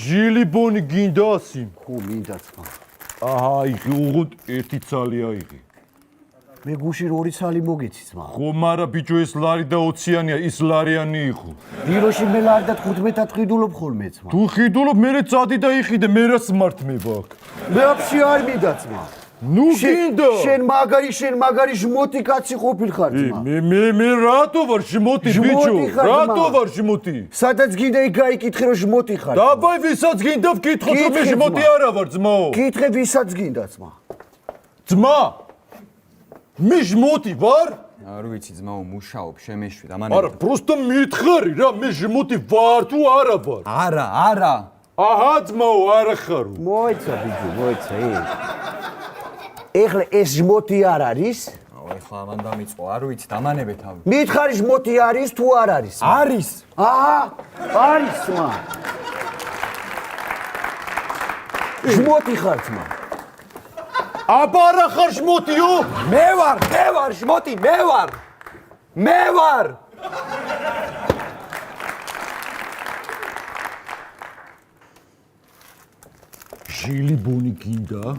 ჟილიბონი გინდა ასი? ხო, მინდა ძმა. აჰა, იღი უღუნ ერთი ცალი აიღი. მე გუში 2 ცალი მოგეცი ძმა. ხო, მარა ბიჭო ეს ლარი და 20-იანია, ის ლარიანი იყო. დილოში მე ლარი და 15-ად ყიდულობ ხოლმე ძმა. თუ ხიდულობ, მერე წადი და იყიდე, მე რა სმართმება აქ. მე აფში არ მინდა ძმა. ნუ გინდა. შენ მაგარი ჟმოტი კაცი ყოფილხარ ძმა. მე რატო ვარ ჟმოტი ბიჭო? რატო ვარ ჟმოტი? სადაც გინდა იქ გაიკითხე რომ ჟმოტი ხარ. დაბაი ვისაც გინდა ვკითხოთ რომ მე ჟმოტი არა ვარ ძმაო. კითხე ვისაც გინდა ძმა. ძმა მე ჟმოტი ვარ? არ ვიცი ძმაო, მუშაობ, შემეშვი, არა, просто მითხარი რა, მე ჟმოტი ვარ თუ არა ვარ? არა. აჰა, ძმაო, არა ხარო. მოიცა ბიჭო, მოიცა. ეხლა ეს ჟმოტი არ არის? ეხლა ამან დამიწყო, არ ვიცი, დამანებე თავი. მითხარი ჟმოტი არის თუ არ არის? არის. აჰა, არის ძმა. ჟმოტი ხარ ძმა. აბა რა ხარ ჟმოტიო? მე ვარ ჟმოტი, მე ვარ. ჟილიბონი გინდა?